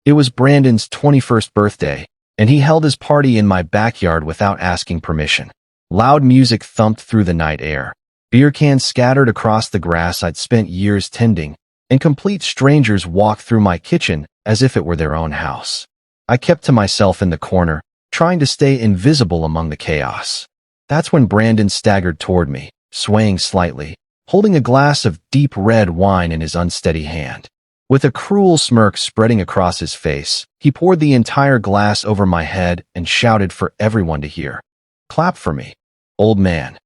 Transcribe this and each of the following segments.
It was Brandon's 21st birthday, and he held his party in my backyard without asking permission. Loud music thumped through the night air. Beer cans scattered across the grass I'd spent years tending, and complete strangers walked through my kitchen as if it were their own house. I kept to myself in the corner, trying to stay invisible among the chaos. That's when Brandon staggered toward me, swaying slightly, holding a glass of deep red wine in his unsteady hand. With a cruel smirk spreading across his face, he poured the entire glass over my head and shouted for everyone to hear. "Clap for me, old man."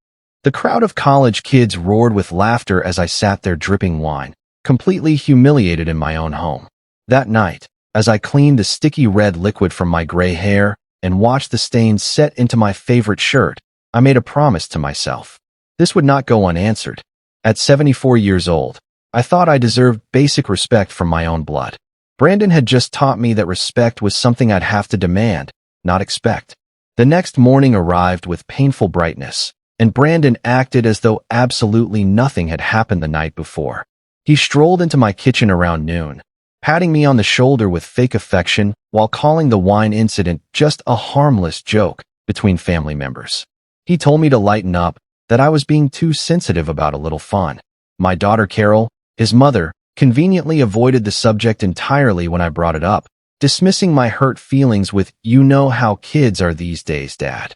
The crowd of college kids roared with laughter as I sat there dripping wine, completely humiliated in my own home. That night, as I cleaned the sticky red liquid from my gray hair and watched the stains set into my favorite shirt, I made a promise to myself. This would not go unanswered. At 74 years old, I thought I deserved basic respect from my own blood. Brandon had just taught me that respect was something I'd have to demand, not expect. The next morning arrived with painful brightness, and Brandon acted as though absolutely nothing had happened the night before. He strolled into my kitchen around noon, patting me on the shoulder with fake affection while calling the wine incident just a harmless joke between family members. He told me to lighten up, that I was being too sensitive about a little fun. My daughter Carol, his mother, conveniently avoided the subject entirely when I brought it up, dismissing my hurt feelings with, "You know how kids are these days, Dad."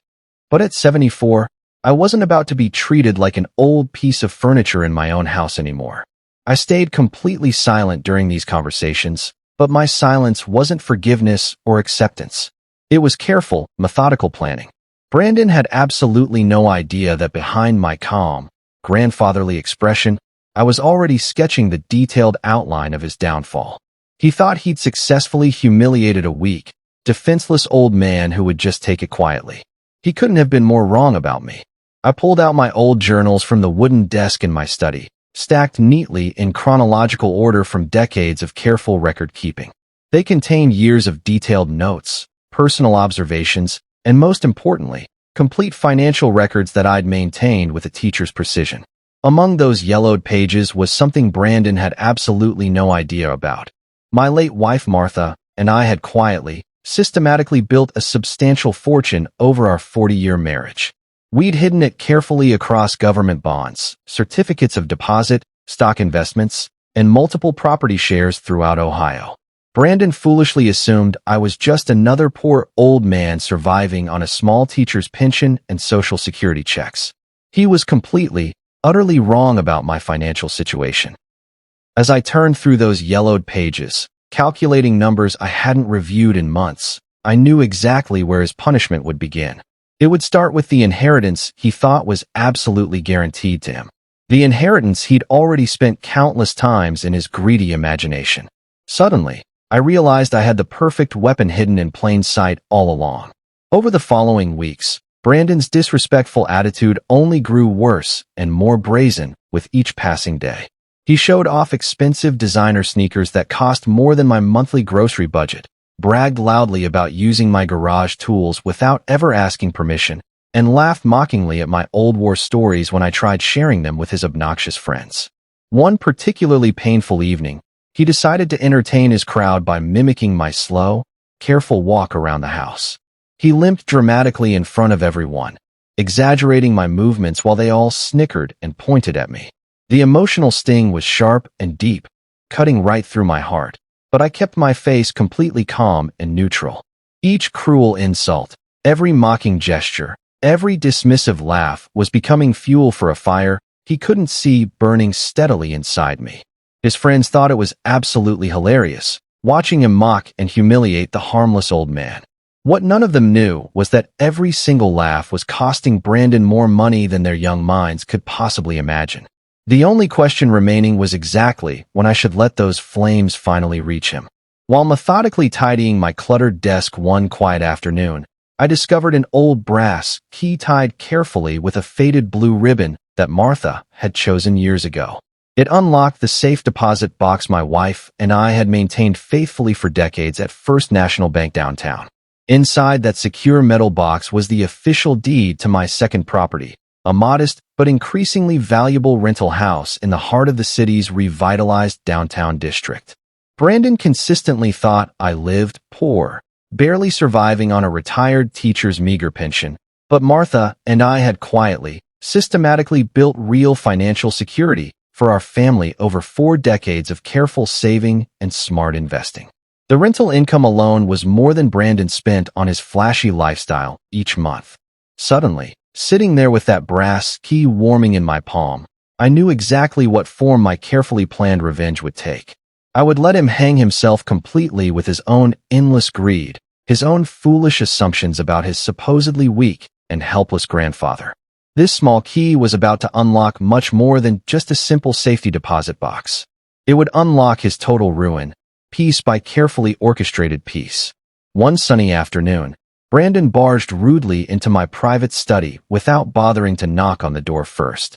But at 74, I wasn't about to be treated like an old piece of furniture in my own house anymore. I stayed completely silent during these conversations, but my silence wasn't forgiveness or acceptance. It was careful, methodical planning. Brandon had absolutely no idea that behind my calm, grandfatherly expression, I was already sketching the detailed outline of his downfall. He thought he'd successfully humiliated a weak, defenseless old man who would just take it quietly. He couldn't have been more wrong about me. I pulled out my old journals from the wooden desk in my study, stacked neatly in chronological order from decades of careful record-keeping. They contained years of detailed notes, personal observations, and most importantly, complete financial records that I'd maintained with a teacher's precision. Among those yellowed pages was something Brandon had absolutely no idea about. My late wife Martha and I had quietly, systematically built a substantial fortune over our 40-year marriage. We'd hidden it carefully across government bonds, certificates of deposit, stock investments, and multiple property shares throughout Ohio. Brandon foolishly assumed I was just another poor old man surviving on a small teacher's pension and Social Security checks. He was completely, utterly wrong about my financial situation. As I turned through those yellowed pages, calculating numbers I hadn't reviewed in months, I knew exactly where his punishment would begin. It would start with the inheritance he thought was absolutely guaranteed to him. The inheritance he'd already spent countless times in his greedy imagination. Suddenly, I realized I had the perfect weapon hidden in plain sight all along. Over the following weeks, Brandon's disrespectful attitude only grew worse and more brazen with each passing day. He showed off expensive designer sneakers that cost more than my monthly grocery budget, bragged loudly about using my garage tools without ever asking permission, and laughed mockingly at my old war stories when I tried sharing them with his obnoxious friends. One particularly painful evening, he decided to entertain his crowd by mimicking my slow, careful walk around the house. He limped dramatically in front of everyone, exaggerating my movements while they all snickered and pointed at me. The emotional sting was sharp and deep, cutting right through my heart, but I kept my face completely calm and neutral. Each cruel insult, every mocking gesture, every dismissive laugh was becoming fuel for a fire he couldn't see burning steadily inside me. His friends thought it was absolutely hilarious, watching him mock and humiliate the harmless old man. What none of them knew was that every single laugh was costing Brandon more money than their young minds could possibly imagine. The only question remaining was exactly when I should let those flames finally reach him. While methodically tidying my cluttered desk one quiet afternoon, I discovered an old brass key tied carefully with a faded blue ribbon that Martha had chosen years ago. It unlocked the safe deposit box my wife and I had maintained faithfully for decades at First National Bank downtown. Inside that secure metal box was the official deed to my second property, a modest but increasingly valuable rental house in the heart of the city's revitalized downtown district. Brandon consistently thought I lived poor, barely surviving on a retired teacher's meager pension, but Martha and I had quietly, systematically built real financial security for our family over 4 decades of careful saving and smart investing. The rental income alone was more than Brandon spent on his flashy lifestyle each month. Suddenly, sitting there with that brass key warming in my palm, I knew exactly what form my carefully planned revenge would take. I would let him hang himself completely with his own endless greed, his own foolish assumptions about his supposedly weak and helpless grandfather. This small key was about to unlock much more than just a simple safety deposit box. It would unlock his total ruin, piece by carefully orchestrated piece. One sunny afternoon, Brandon barged rudely into my private study without bothering to knock on the door first.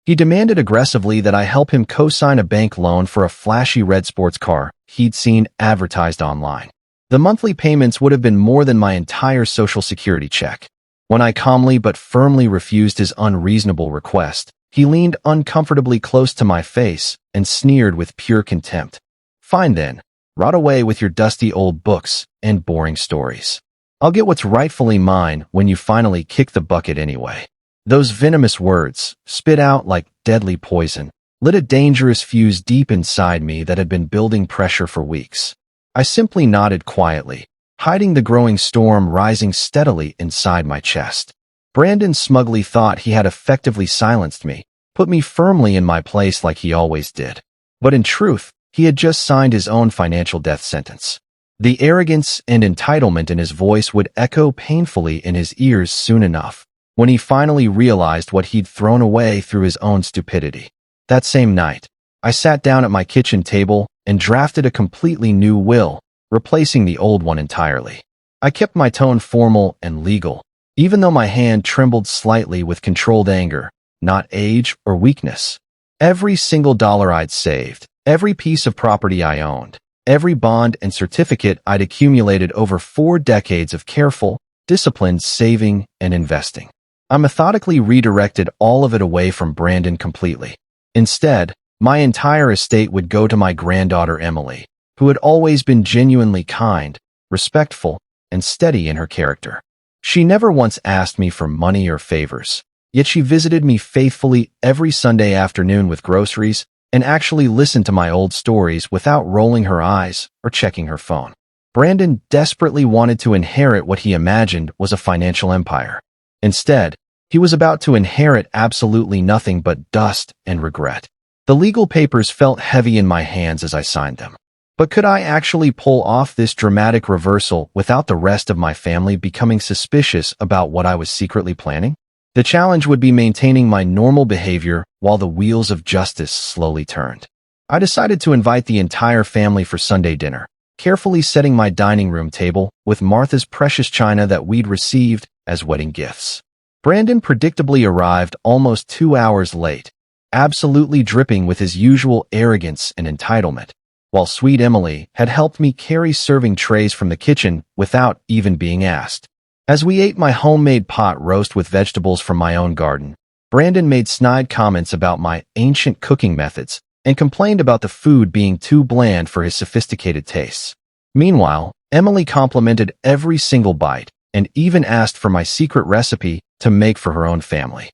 He demanded aggressively that I help him co-sign a bank loan for a flashy red sports car he'd seen advertised online. The monthly payments would have been more than my entire Social Security check. When I calmly but firmly refused his unreasonable request, he leaned uncomfortably close to my face and sneered with pure contempt. "Fine then, rot away with your dusty old books and boring stories. I'll get what's rightfully mine when you finally kick the bucket anyway." Those venomous words, spit out like deadly poison, lit a dangerous fuse deep inside me that had been building pressure for weeks. I simply nodded quietly, hiding the growing storm rising steadily inside my chest. Brandon smugly thought he had effectively silenced me, put me firmly in my place like he always did. But in truth, he had just signed his own financial death sentence. The arrogance and entitlement in his voice would echo painfully in his ears soon enough, when he finally realized what he'd thrown away through his own stupidity. That same night, I sat down at my kitchen table and drafted a completely new will, replacing the old one entirely. I kept my tone formal and legal, even though my hand trembled slightly with controlled anger, not age or weakness. Every single dollar I'd saved, every piece of property I owned, every bond and certificate I'd accumulated over 4 decades of careful, disciplined saving and investing. I methodically redirected all of it away from Brandon completely. Instead, my entire estate would go to my granddaughter Emily, who had always been genuinely kind, respectful, and steady in her character. She never once asked me for money or favors, yet she visited me faithfully every Sunday afternoon with groceries and actually listened to my old stories without rolling her eyes or checking her phone. Brandon desperately wanted to inherit what he imagined was a financial empire. Instead, he was about to inherit absolutely nothing but dust and regret. The legal papers felt heavy in my hands as I signed them. But could I actually pull off this dramatic reversal without the rest of my family becoming suspicious about what I was secretly planning? The challenge would be maintaining my normal behavior while the wheels of justice slowly turned. I decided to invite the entire family for Sunday dinner, carefully setting my dining room table with Martha's precious china that we'd received as wedding gifts. Brandon predictably arrived almost 2 hours late, absolutely dripping with his usual arrogance and entitlement, while sweet Emily had helped me carry serving trays from the kitchen without even being asked. As we ate my homemade pot roast with vegetables from my own garden, Brandon made snide comments about my ancient cooking methods and complained about the food being too bland for his sophisticated tastes. Meanwhile, Emily complimented every single bite and even asked for my secret recipe to make for her own family.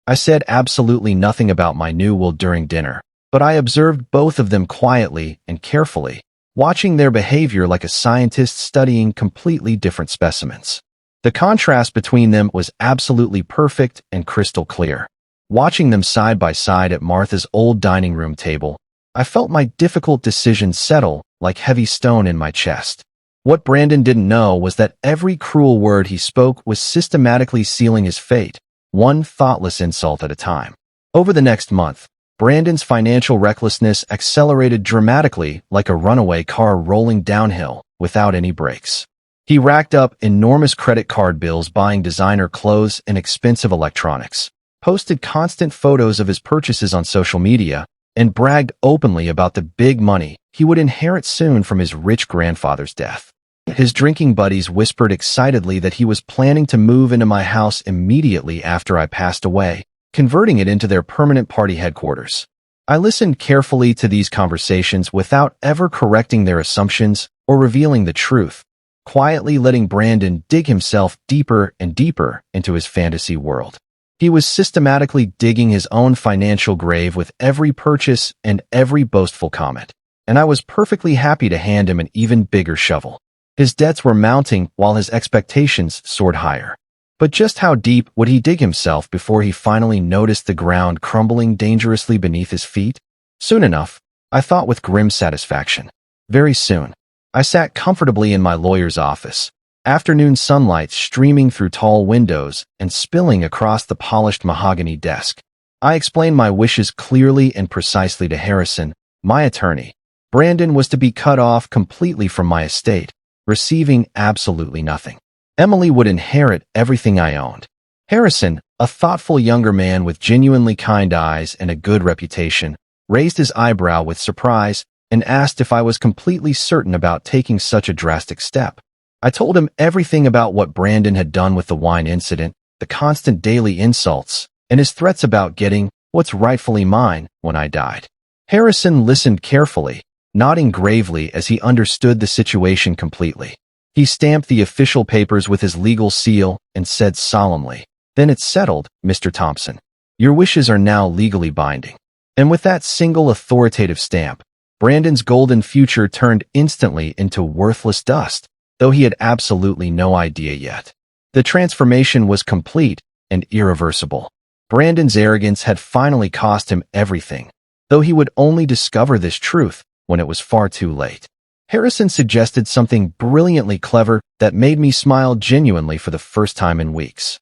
I said absolutely nothing about my new will during dinner, but I observed both of them quietly and carefully, watching their behavior like a scientist studying completely different specimens. The contrast between them was absolutely perfect and crystal clear. Watching them side by side at Martha's old dining room table, I felt my difficult decisions settle like heavy stone in my chest. What Brandon didn't know was that every cruel word he spoke was systematically sealing his fate, one thoughtless insult at a time. Over the next month, Brandon's financial recklessness accelerated dramatically like a runaway car rolling downhill without any brakes. He racked up enormous credit card bills buying designer clothes and expensive electronics, posted constant photos of his purchases on social media, and bragged openly about the big money he would inherit soon from his rich grandfather's death. His drinking buddies whispered excitedly that he was planning to move into my house immediately after I passed away, converting it into their permanent party headquarters. I listened carefully to these conversations without ever correcting their assumptions or revealing the truth, quietly letting Brandon dig himself deeper and deeper into his fantasy world. He was systematically digging his own financial grave with every purchase and every boastful comment, and I was perfectly happy to hand him an even bigger shovel. His debts were mounting while his expectations soared higher. But just how deep would he dig himself before he finally noticed the ground crumbling dangerously beneath his feet? Soon enough, I thought with grim satisfaction. Very soon, I sat comfortably in my lawyer's office, afternoon sunlight streaming through tall windows and spilling across the polished mahogany desk. I explained my wishes clearly and precisely to Harrison, my attorney. Brandon was to be cut off completely from my estate, receiving absolutely nothing. Emily would inherit everything I owned. Harrison, a thoughtful younger man with genuinely kind eyes and a good reputation, raised his eyebrow with surprise and asked if I was completely certain about taking such a drastic step. I told him everything about what Brandon had done with the wine incident, the constant daily insults, and his threats about getting what's rightfully mine when I died. Harrison listened carefully, nodding gravely as he understood the situation completely. He stamped the official papers with his legal seal and said solemnly, "Then it's settled, Mr. Thompson. Your wishes are now legally binding." And with that single authoritative stamp, Brandon's golden future turned instantly into worthless dust, though he had absolutely no idea yet. The transformation was complete and irreversible. Brandon's arrogance had finally cost him everything, though he would only discover this truth when it was far too late. Harrison suggested something brilliantly clever that made me smile genuinely for the first time in weeks.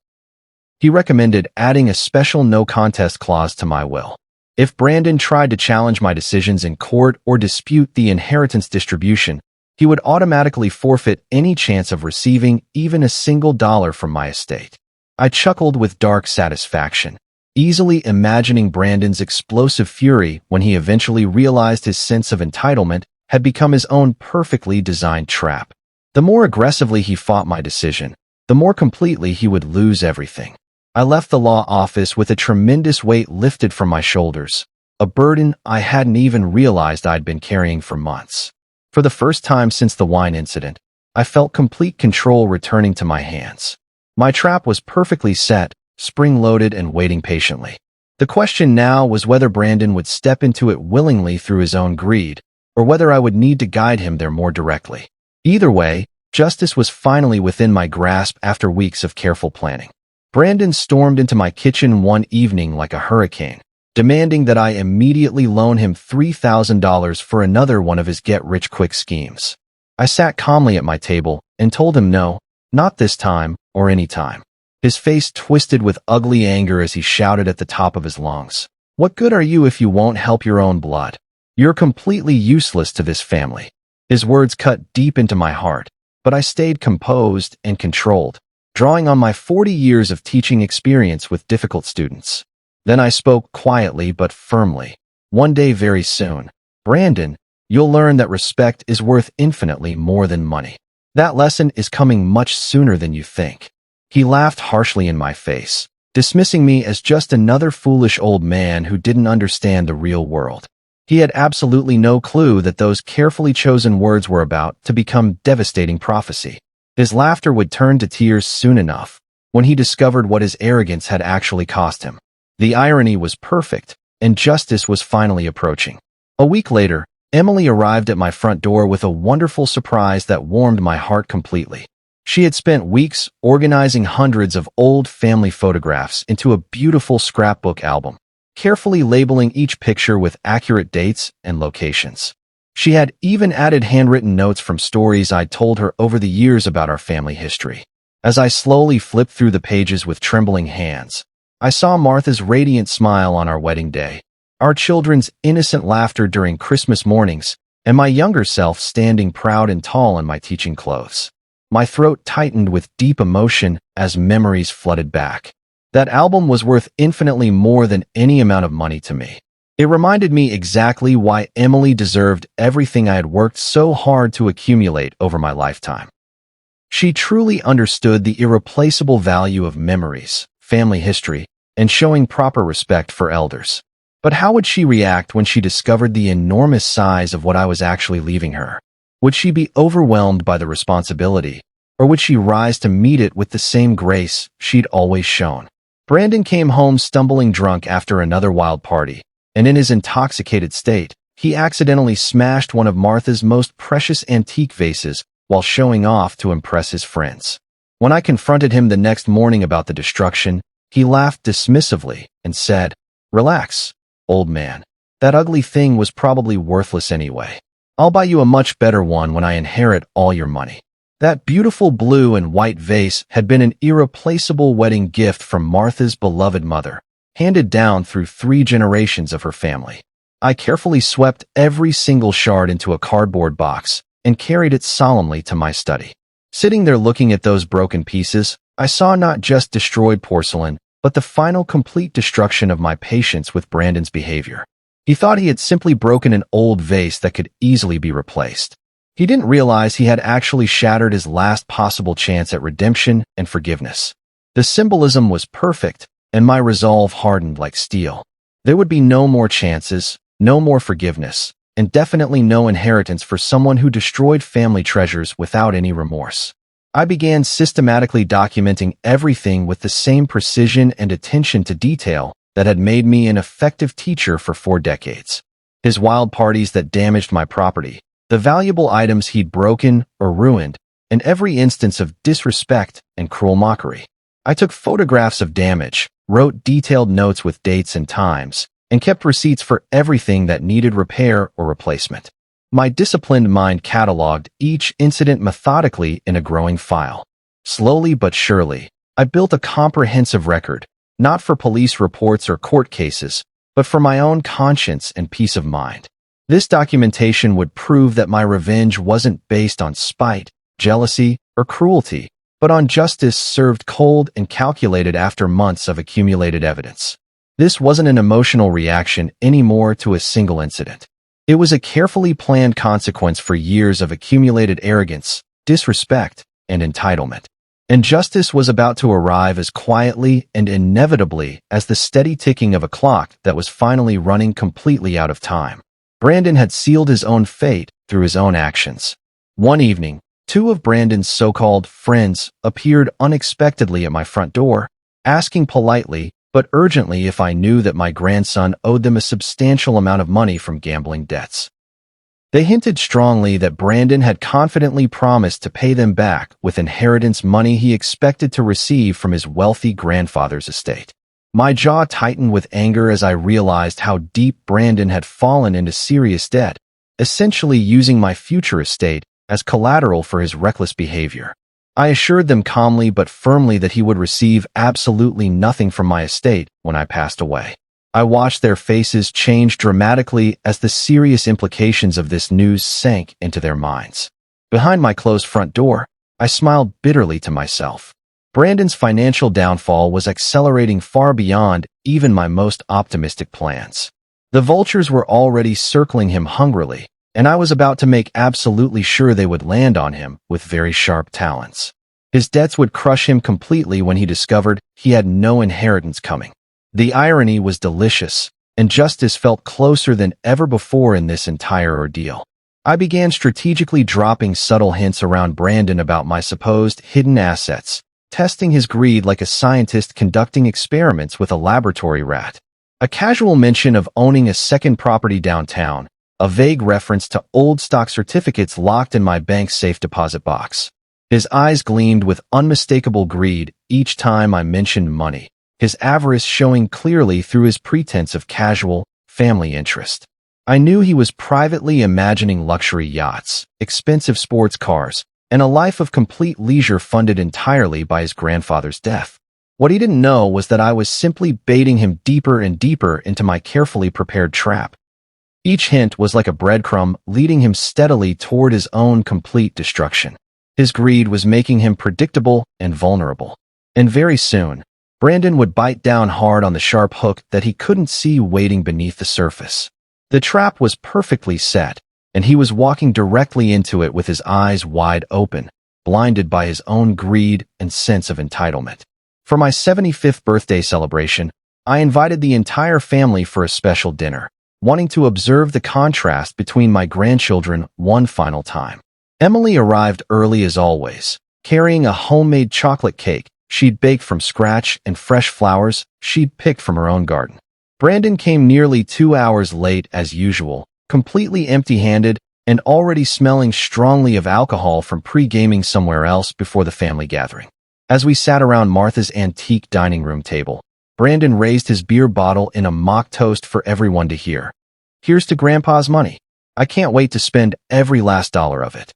He recommended adding a special no-contest clause to my will. If Brandon tried to challenge my decisions in court or dispute the inheritance distribution, he would automatically forfeit any chance of receiving even a single dollar from my estate. I chuckled with dark satisfaction, easily imagining Brandon's explosive fury when he eventually realized his sense of entitlement had become his own perfectly designed trap. The more aggressively he fought my decision, the more completely he would lose everything. I left the law office with a tremendous weight lifted from my shoulders, a burden I hadn't even realized I'd been carrying for months. For the first time since the wine incident, I felt complete control returning to my hands. My trap was perfectly set, spring-loaded and waiting patiently. The question now was whether Brandon would step into it willingly through his own greed, or whether I would need to guide him there more directly. Either way, justice was finally within my grasp after weeks of careful planning. Brandon stormed into my kitchen one evening like a hurricane, demanding that I immediately loan him $3,000 for another one of his get-rich-quick schemes. I sat calmly at my table and told him no, not this time or any time. His face twisted with ugly anger as he shouted at the top of his lungs, "What good are you if you won't help your own blood? You're completely useless to this family." His words cut deep into my heart, but I stayed composed and controlled, drawing on my 40 years of teaching experience with difficult students. Then I spoke quietly but firmly. "One day very soon, Brandon, you'll learn that respect is worth infinitely more than money. That lesson is coming much sooner than you think." He laughed harshly in my face, dismissing me as just another foolish old man who didn't understand the real world. He had absolutely no clue that those carefully chosen words were about to become devastating prophecy. His laughter would turn to tears soon enough, when he discovered what his arrogance had actually cost him. The irony was perfect, and justice was finally approaching. A week later, Emily arrived at my front door with a wonderful surprise that warmed my heart completely. She had spent weeks organizing hundreds of old family photographs into a beautiful scrapbook album, carefully labeling each picture with accurate dates and locations. She had even added handwritten notes from stories I'd told her over the years about our family history. As I slowly flipped through the pages with trembling hands, I saw Martha's radiant smile on our wedding day, our children's innocent laughter during Christmas mornings, and my younger self standing proud and tall in my teaching clothes. My throat tightened with deep emotion as memories flooded back. That album was worth infinitely more than any amount of money to me. It reminded me exactly why Emily deserved everything I had worked so hard to accumulate over my lifetime. She truly understood the irreplaceable value of memories, family history, and showing proper respect for elders. But how would she react when she discovered the enormous size of what I was actually leaving her? Would she be overwhelmed by the responsibility, or would she rise to meet it with the same grace she'd always shown? Brandon came home stumbling drunk after another wild party, and in his intoxicated state, he accidentally smashed one of Martha's most precious antique vases while showing off to impress his friends. When I confronted him the next morning about the destruction, he laughed dismissively and said, "Relax, old man. That ugly thing was probably worthless anyway. I'll buy you a much better one when I inherit all your money." That beautiful blue and white vase had been an irreplaceable wedding gift from Martha's beloved mother, handed down through 3 generations of her family. I carefully swept every single shard into a cardboard box and carried it solemnly to my study. Sitting there looking at those broken pieces, I saw not just destroyed porcelain, but the final complete destruction of my patience with Brandon's behavior. He thought he had simply broken an old vase that could easily be replaced. He didn't realize he had actually shattered his last possible chance at redemption and forgiveness. The symbolism was perfect, and my resolve hardened like steel. There would be no more chances, no more forgiveness, and definitely no inheritance for someone who destroyed family treasures without any remorse. I began systematically documenting everything with the same precision and attention to detail that had made me an effective teacher for 4 decades. His wild parties that damaged my property, the valuable items he'd broken or ruined, and every instance of disrespect and cruel mockery. I took photographs of damage, wrote detailed notes with dates and times, and kept receipts for everything that needed repair or replacement. My disciplined mind cataloged each incident methodically in a growing file. Slowly but surely, I built a comprehensive record, not for police reports or court cases, but for my own conscience and peace of mind. This documentation would prove that my revenge wasn't based on spite, jealousy, or cruelty, but on justice served cold and calculated after months of accumulated evidence. This wasn't an emotional reaction anymore to a single incident. It was a carefully planned consequence for years of accumulated arrogance, disrespect, and entitlement. And justice was about to arrive as quietly and inevitably as the steady ticking of a clock that was finally running completely out of time. Brandon had sealed his own fate through his own actions. One evening, 2 of Brandon's so-called friends appeared unexpectedly at my front door, asking politely but urgently if I knew that my grandson owed them a substantial amount of money from gambling debts. They hinted strongly that Brandon had confidently promised to pay them back with inheritance money he expected to receive from his wealthy grandfather's estate. My jaw tightened with anger as I realized how deep Brandon had fallen into serious debt, essentially using my future estate as collateral for his reckless behavior. I assured them calmly but firmly that he would receive absolutely nothing from my estate when I passed away. I watched their faces change dramatically as the serious implications of this news sank into their minds. Behind my closed front door, I smiled bitterly to myself. Brandon's financial downfall was accelerating far beyond even my most optimistic plans. The vultures were already circling him hungrily, and I was about to make absolutely sure they would land on him with very sharp talons. His debts would crush him completely when he discovered he had no inheritance coming. The irony was delicious, and justice felt closer than ever before in this entire ordeal. I began strategically dropping subtle hints around Brandon about my supposed hidden assets, testing his greed like a scientist conducting experiments with a laboratory rat. A casual mention of owning a second property downtown, a vague reference to old stock certificates locked in my bank's safe deposit box. His eyes gleamed with unmistakable greed each time I mentioned money, his avarice showing clearly through his pretense of casual, family interest. I knew he was privately imagining luxury yachts, expensive sports cars, and a life of complete leisure funded entirely by his grandfather's death. What he didn't know was that I was simply baiting him deeper and deeper into my carefully prepared trap. Each hint was like a breadcrumb leading him steadily toward his own complete destruction. His greed was making him predictable and vulnerable. And very soon, Brandon would bite down hard on the sharp hook that he couldn't see waiting beneath the surface. The trap was perfectly set, and he was walking directly into it with his eyes wide open, blinded by his own greed and sense of entitlement. For my 75th birthday celebration, I invited the entire family for a special dinner, wanting to observe the contrast between my grandchildren one final time. Emily arrived early as always, carrying a homemade chocolate cake she'd baked from scratch and fresh flowers she'd picked from her own garden. Brandon came nearly 2 hours late as usual, completely empty-handed and already smelling strongly of alcohol from pre-gaming somewhere else before the family gathering. As we sat around Martha's antique dining room table, Brandon raised his beer bottle in a mock toast for everyone to hear. "Here's to Grandpa's money. I can't wait to spend every last dollar of it."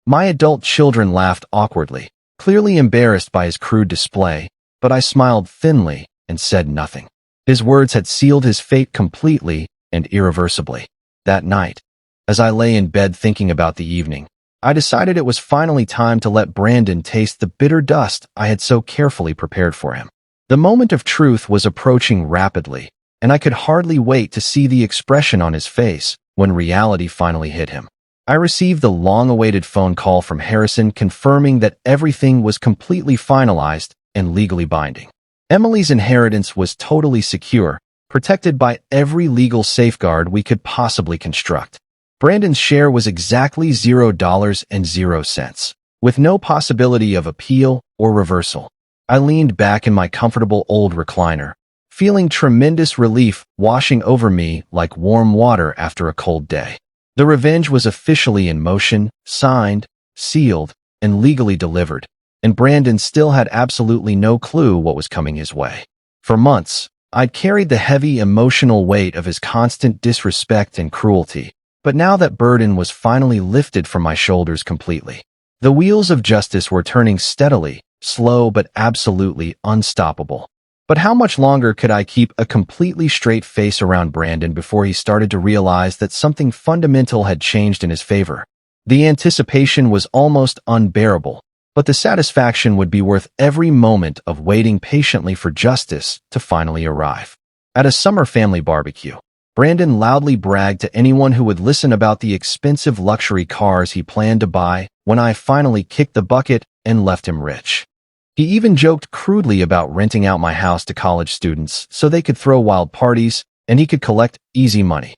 My adult children laughed awkwardly, clearly embarrassed by his crude display, but I smiled thinly and said nothing. His words had sealed his fate completely and irreversibly. That night, as I lay in bed thinking about the evening, I decided it was finally time to let Brandon taste the bitter dust I had so carefully prepared for him. The moment of truth was approaching rapidly, and I could hardly wait to see the expression on his face when reality finally hit him. I received the long-awaited phone call from Harrison confirming that everything was completely finalized and legally binding. Emily's inheritance was totally secure, protected by every legal safeguard we could possibly construct. Brandon's share was exactly $0.00, with no possibility of appeal or reversal. I leaned back in my comfortable old recliner, feeling tremendous relief washing over me like warm water after a cold day. The revenge was officially in motion, signed, sealed, and legally delivered, and Brandon still had absolutely no clue what was coming his way. For months, I'd carried the heavy emotional weight of his constant disrespect and cruelty, but now that burden was finally lifted from my shoulders completely. The wheels of justice were turning steadily, slow but absolutely unstoppable. But how much longer could I keep a completely straight face around Brandon before he started to realize that something fundamental had changed in his favor? The anticipation was almost unbearable, but the satisfaction would be worth every moment of waiting patiently for justice to finally arrive. At a summer family barbecue, Brandon loudly bragged to anyone who would listen about the expensive luxury cars he planned to buy when I finally kicked the bucket and left him rich. He even joked crudely about renting out my house to college students so they could throw wild parties and he could collect easy money.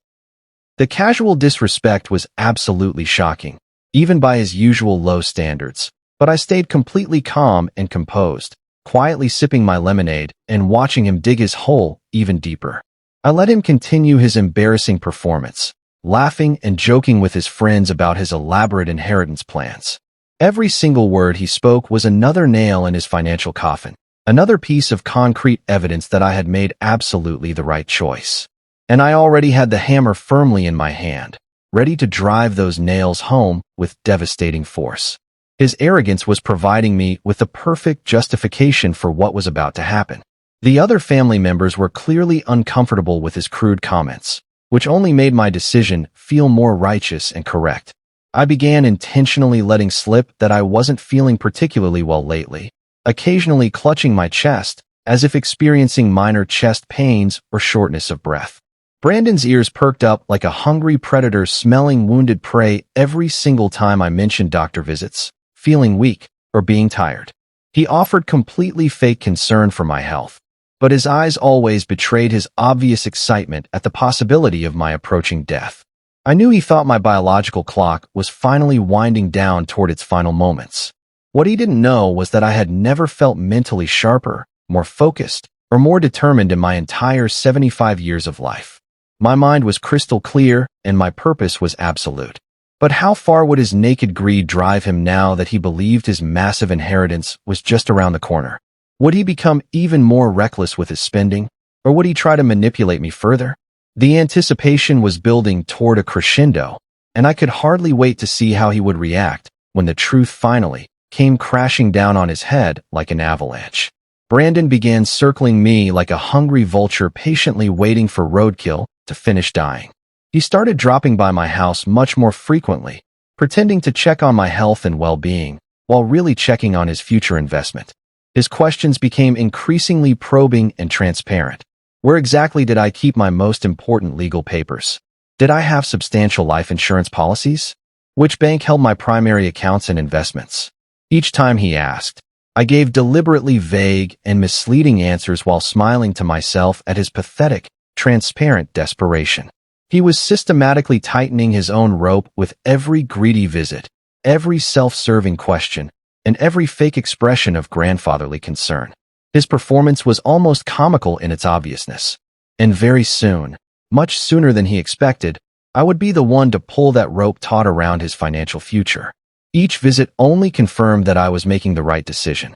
The casual disrespect was absolutely shocking, even by his usual low standards, but I stayed completely calm and composed, quietly sipping my lemonade and watching him dig his hole even deeper. I let him continue his embarrassing performance, laughing and joking with his friends about his elaborate inheritance plans. Every single word he spoke was another nail in his financial coffin, another piece of concrete evidence that I had made absolutely the right choice. And I already had the hammer firmly in my hand, ready to drive those nails home with devastating force. His arrogance was providing me with the perfect justification for what was about to happen. The other family members were clearly uncomfortable with his crude comments, which only made my decision feel more righteous and correct. I began intentionally letting slip that I wasn't feeling particularly well lately, occasionally clutching my chest as if experiencing minor chest pains or shortness of breath. Brandon's ears perked up like a hungry predator smelling wounded prey every single time I mentioned doctor visits, feeling weak, or being tired. He offered completely fake concern for my health, but his eyes always betrayed his obvious excitement at the possibility of my approaching death. I knew he thought my biological clock was finally winding down toward its final moments. What he didn't know was that I had never felt mentally sharper, more focused, or more determined in my entire 75 years of life. My mind was crystal clear, and my purpose was absolute. But how far would his naked greed drive him now that he believed his massive inheritance was just around the corner? Would he become even more reckless with his spending, or would he try to manipulate me further? The anticipation was building toward a crescendo, and I could hardly wait to see how he would react when the truth finally came crashing down on his head like an avalanche. Brandon began circling me like a hungry vulture patiently waiting for roadkill to finish dying. He started dropping by my house much more frequently, pretending to check on my health and well-being, while really checking on his future investment. His questions became increasingly probing and transparent. Where exactly did I keep my most important legal papers? Did I have substantial life insurance policies? Which bank held my primary accounts and investments? Each time he asked, I gave deliberately vague and misleading answers while smiling to myself at his pathetic, transparent desperation. He was systematically tightening his own rope with every greedy visit, every self-serving question, and every fake expression of grandfatherly concern. His performance was almost comical in its obviousness. And very soon, much sooner than he expected, I would be the one to pull that rope taut around his financial future. Each visit only confirmed that I was making the right decision.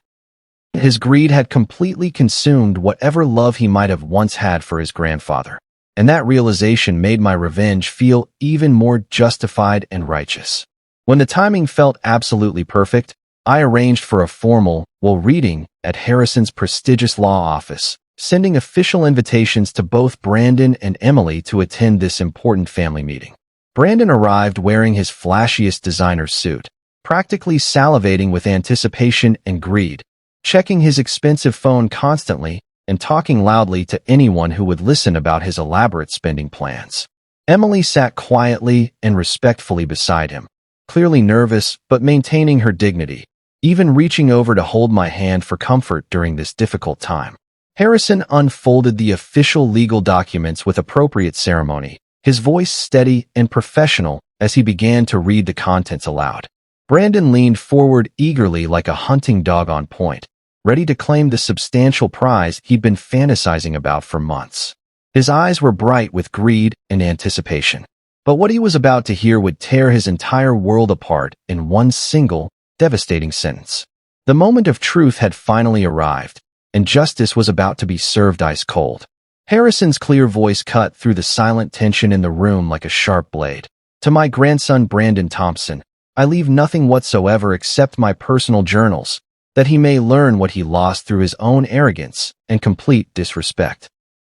His greed had completely consumed whatever love he might have once had for his grandfather, and that realization made my revenge feel even more justified and righteous. When the timing felt absolutely perfect, I arranged for a formal, reading at Harrison's prestigious law office, sending official invitations to both Brandon and Emily to attend this important family meeting. Brandon arrived wearing his flashiest designer suit, practically salivating with anticipation and greed, checking his expensive phone constantly and talking loudly to anyone who would listen about his elaborate spending plans. Emily sat quietly and respectfully beside him, clearly nervous but maintaining her dignity, even reaching over to hold my hand for comfort during this difficult time. Harrison unfolded the official legal documents with appropriate ceremony, his voice steady and professional as he began to read the contents aloud. Brandon leaned forward eagerly like a hunting dog on point, ready to claim the substantial prize he'd been fantasizing about for months. His eyes were bright with greed and anticipation. But what he was about to hear would tear his entire world apart in one single, devastating sentence. The moment of truth had finally arrived, and justice was about to be served ice cold. Harrison's clear voice cut through the silent tension in the room like a sharp blade. To my grandson Brandon Thompson, I leave nothing whatsoever except my personal journals, that he may learn what he lost through his own arrogance and complete disrespect.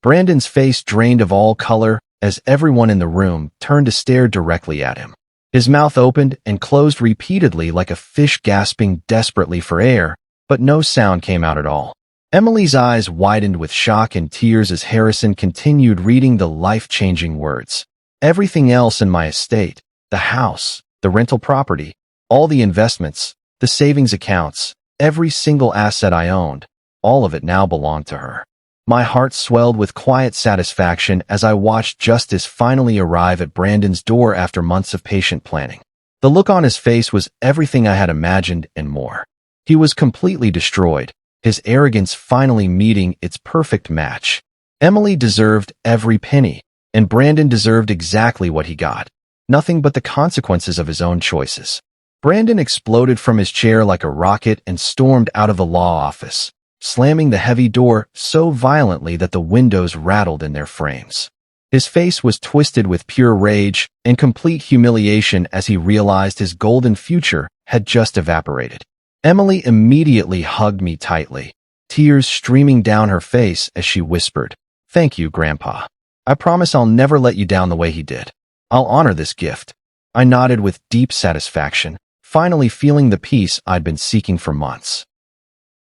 Brandon's face drained of all color as everyone in the room turned to stare directly at him. His mouth opened and closed repeatedly like a fish gasping desperately for air, but no sound came out at all. Emily's eyes widened with shock and tears as Harrison continued reading the life-changing words. Everything else in my estate, the house, the rental property, all the investments, the savings accounts, every single asset I owned, all of it now belonged to her. My heart swelled with quiet satisfaction as I watched justice finally arrive at Brandon's door after months of patient planning. The look on his face was everything I had imagined and more. He was completely destroyed, his arrogance finally meeting its perfect match. Emily deserved every penny, and Brandon deserved exactly what he got. Nothing but the consequences of his own choices. Brandon exploded from his chair like a rocket and stormed out of the law office, slamming the heavy door so violently that the windows rattled in their frames. His face was twisted with pure rage and complete humiliation as he realized his golden future had just evaporated. Emily immediately hugged me tightly, tears streaming down her face as she whispered, "Thank you, Grandpa. I promise I'll never let you down the way he did. I'll honor this gift." I nodded with deep satisfaction, finally feeling the peace I'd been seeking for months.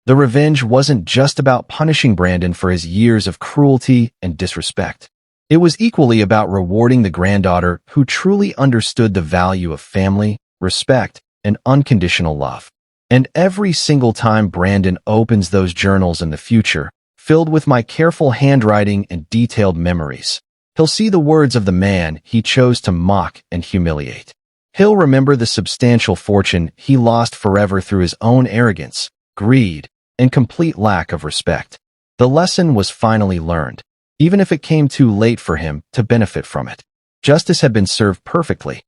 The revenge wasn't just about punishing Brandon for his years of cruelty and disrespect. It was equally about rewarding the granddaughter who truly understood the value of family, respect, and unconditional love. And every single time Brandon opens those journals in the future, filled with my careful handwriting and detailed memories, he'll see the words of the man he chose to mock and humiliate. He'll remember the substantial fortune he lost forever through his own arrogance, greed, and complete lack of respect. The lesson was finally learned, even if it came too late for him to benefit from it. Justice had been served perfectly,